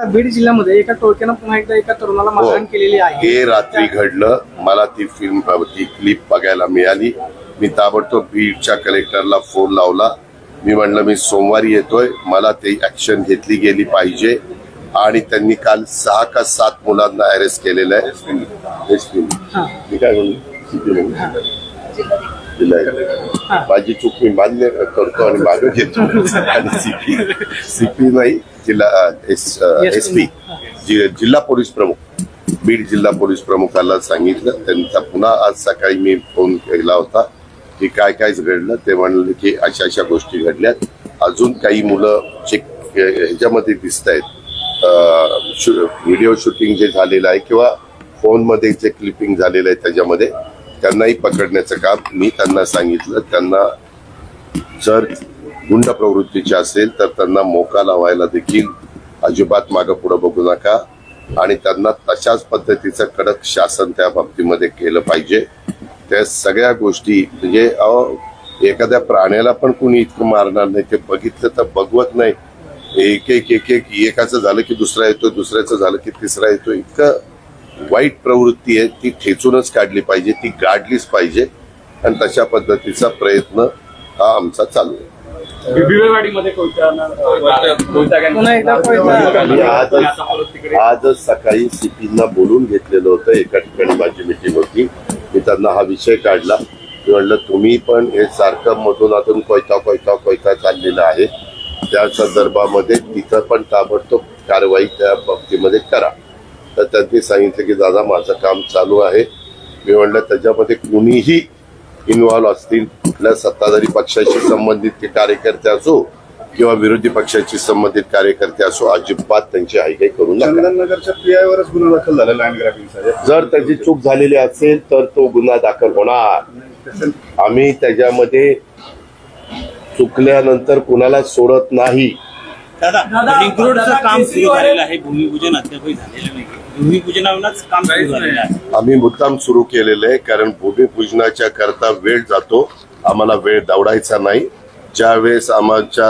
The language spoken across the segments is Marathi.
बीड जिल्ह्यामध्ये एका टोळक्यानं पुन्हा एकदा एका तरुणाला मारहाण केलेली आहे. हे रात्री घडलं. मला ती क्लिप बघायला मिळाली. मी ताबडतोब बीडच्या कलेक्टरला फोन लावला. मी म्हणलं मी सोमवारी येतोय, मला ती ऍक्शन घेतली गेली पाहिजे. आणि त्यांनी काल 6 का 7 मुलांना अरेस्ट केलेलं आहे. मी काय म्हणून माझी चूक मी मान्य करतो आणि मागे घेतो. आणि सीपी नाही, एसपी जिल्हा पोलीस प्रमुख, बीड जिल्हा पोलीस प्रमुखाला सांगितलं. त्यांचा पुन्हा आज सकाळी मी फोन केला होता की काय काय घडलं. ते म्हणले की अशा अशा गोष्टी घडल्यात. अजून काही मुलं ह्याच्यामध्ये दिसत आहेत, व्हिडिओ शूटिंग जे झालेलं आहे किंवा फोनमध्ये जे क्लिपिंग झालेलं आहे त्याच्यामध्ये त्यांनाही पकडण्याचं काम मी त्यांना सांगितलं. त्यांना जर गुंड प्रवृत्तीचे असेल तर त्यांना मोका लावायला देखील अजिबात मागं पुढं बघू नका. आणि त्यांना तशाच पद्धतीचं कडक शासन त्या बाबतीमध्ये केलं पाहिजे. त्या सगळ्या गोष्टी म्हणजे एखाद्या प्राण्याला पण कोणी इतकं मारणार नाही. ते बघितलं तर बघवत नाही. एकाचं झालं की दुसरा येतो, दुसऱ्याचं झालं की तिसरा येतो. इतकं वाईट प्रवृत्ती आहे, ती ठेचूनच काढली पाहिजे, ती गाडलीच पाहिजे. आणि तशा पद्धतीचा प्रयत्न हा आमचा चालू आहे. आजच सकाळी सीपींना बोलून घेतलेलं होतं. एका ठिकाणी माझी मीटिंग होती. मी त्यांना हा विषय काढला. मी म्हणलं तुम्ही पण हे सारखं मधून अजून कोयता चाललेला आहे. त्या संदर्भामध्ये तिथं पण ताबडतोब कारवाई त्या बाबतीमध्ये करा. तर त्यांनी सांगितलं की दादा माझं काम चालू आहे. मी म्हणलं त्याच्यामध्ये कुणीही इन्व्हॉल्व्ह असतील, कुठल्या सत्ताधारी पक्षाशी संबंधित कार्यकर्ते असो किंवा विरोधी पक्षाशी संबंधित कार्यकर्ते असो, अजिबात त्यांची हायगाई करू नका. चंदननगरच्या पीआयवरच गुन्हा दाखल झाला लँड ग्रॅबिंगचा. जर त्याची चूक झालेली असेल तर तो गुन्हा दाखल होणार. आम्ही त्याच्यामध्ये चुकल्यानंतर कुणाला सोडत नाही. रिंगरोडचं काम सुरू झालेलं आहे, भूमिपूजन अद्यापही झालेलं नाही. भूमिपूजनावरच काम सुरू झालेलं आहे. आम्ही मुद्दाम सुरू केलेलं आहे कारण भूमिपूजनाच्या करता वेळ जातो. आम्हाला वेळ दवडायचा नाही. ज्या वेळेस आमच्या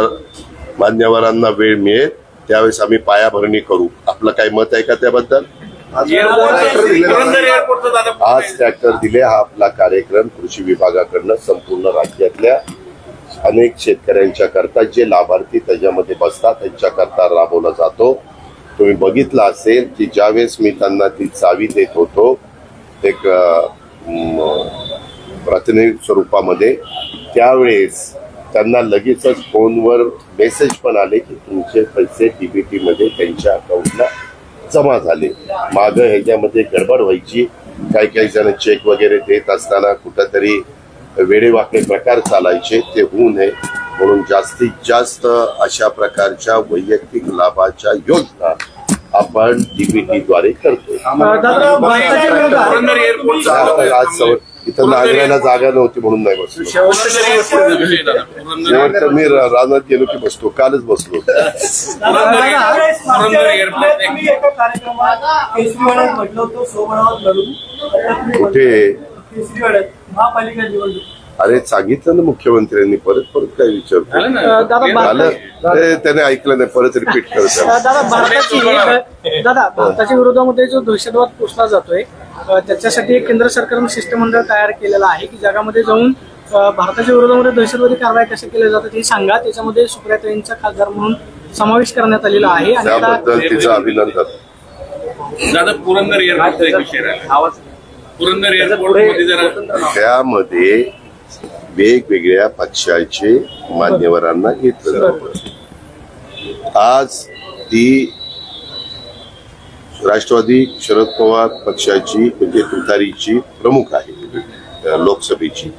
मान्यवरांना वेळ मिळेल त्यावेळेस आम्ही पायाभरणी करू. आपलं काही मत आहे का त्याबद्दल? आज ट्रॅक्टर दिले. हा आपला कार्यक्रम कृषी विभागाकडनं संपूर्ण राज्यातल्या अनेक शेतकऱ्यांच्या करता जे लाभार्थी त्याच्यामध्ये बसतात त्यांच्या करता राबवला जातो. तुम्ही बघितलं असेल की ज्यावेळेस मी त्यांना ती चावी देत होतो एक प्रातिनिधिक स्वरूपामध्ये, त्यावेळेस त्यांना लगेचच फोनवर मेसेज पण आले की तुमचे पैसे डीबीटी मध्ये त्यांच्या अकाउंटला जमा झाले. मागं ह्याच्यामध्ये गडबड व्हायची. काही जण चेक वगैरे देत असताना कुठंतरी वेडेवाकडे प्रकार चालायचे. ते होऊ नये म्हणून जास्तीत जास्त अशा प्रकारच्या वैयक्तिक लाभाच्या योजना आपण डीबीटी द्वारे करतो. इथं नागरिकांना जागा नव्हती म्हणून नाही बसलो. शेवटचं मी रानात गेलो की बसतो. कालच बसलो. कुठे? अरे सांगितलं ना मुख्यमंत्र्यांनी. परत काय विचारतो झालं त्याने ऐकलं नाही. परत रिपीट करत. भारताच्या विरोधामध्ये जो दहशतवाद पोचला जातोय त्याच्यासाठी एक केंद्र सरकारनं शिष्टमंडळ तयार केलेलं आहे की जगामध्ये जाऊन भारताच्या विरोधामध्ये दहशतवादी कारवाई कशा केल्या जातात हे सांगा. त्याच्यामध्ये सुप्रियाताईंचा खासदार म्हणून समावेश करण्यात आलेला आहे. त्याबद्दल तिचं अभिनंदन. त्यामध्ये वेगवेगळ्या पक्षाचे मान्यवरांना घेतलं जातं. आज ती राष्ट्रवादी शरद पवार पक्षाची म्हणजे तुतारीची प्रमुख आहे लोकसभेची.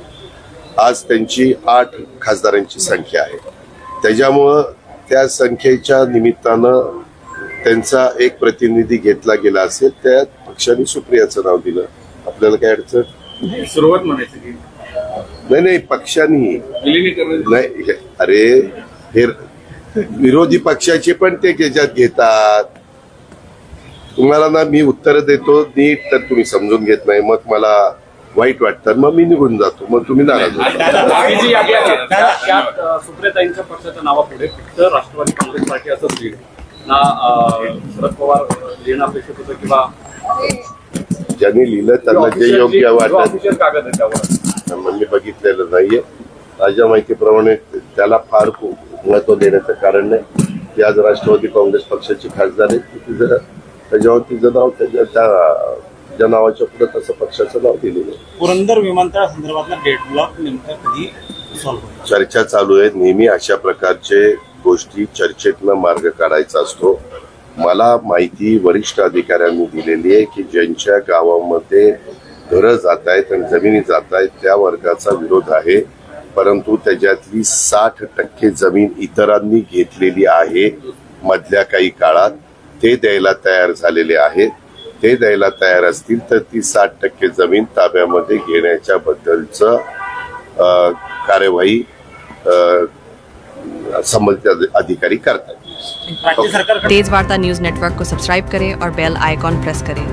आज त्यांची 8 खासदारांची संख्या आहे. त्याच्यामुळं त्या संख्येच्या निमित्तानं त्यांचा एक प्रतिनिधी घेतला गेला असेल. त्या पक्षाने सुप्रियाचं नाव दिलं. आपल्याला काय अडचण? सुरुवात म्हणायची नाही पक्षांनी नाही. अरे हे विरोधी पक्षाचे पण ते त्याच्यात घेतात. तुम्हाला ना मी उत्तर देतो नीट तर तुम्ही समजून घेत नाही. मग मला वाईट वाटतं. मग मी निघून जातो. मग तुम्ही नाराज सुप्रियाताईंच्या पक्षाच्या नावापुढे फक्त राष्ट्रवादी काँग्रेस पार्टी असंच लीड ना शरद पवार लिहिणं अपेक्षित होतं किंवा ज्यांनी लिहिलं त्यांना जे योग्य वाटत ऑफिशियल कागद आहे त्यावर मी बघितलेलं नाहीये. माझ्या माहितीप्रमाणे त्याला फार महत्व देण्याचं कारण नाही. ती आज राष्ट्रवादी काँग्रेस पक्षाची खासदार आहे. तिचं त्याच्यावर तिचं नाव त्या नावाच्या पुढे तसं पक्षाचं नाव दिलेलं आहे. पुरंदर विमानतळ संदर्भातला डेडलॉक नेमका कधी सॉल्व्ह होईल? चर्चा चालू आहे. नेहमी अशा प्रकारचे गोष्टी चर्चेतनं मार्ग काढायचा असतो. मला माहिती वरिष्ठ अधिकाऱ्यांनी दिलेली आहे की ज्यांच्या गावामध्ये घरं जात आहेत आणि जमिनी जात आहेत त्या वर्गाचा विरोध आहे. परंतु त्याच्यातली 60% जमीन इतरांनी घेतलेली आहे मधल्या काही काळात. ते द्यायला तयार झालेले आहेत. ते द्यायला तयार असतील तर ती 60% जमीन ताब्यामध्ये घेण्याच्या बद्दलचं कार्यवाही संबंधित अधिकारी करतात. राज्य सरकार तेज वार्ता न्यूज नेटवर्क को सब्सक्राइब करें और बेल आइकॉन प्रेस करें.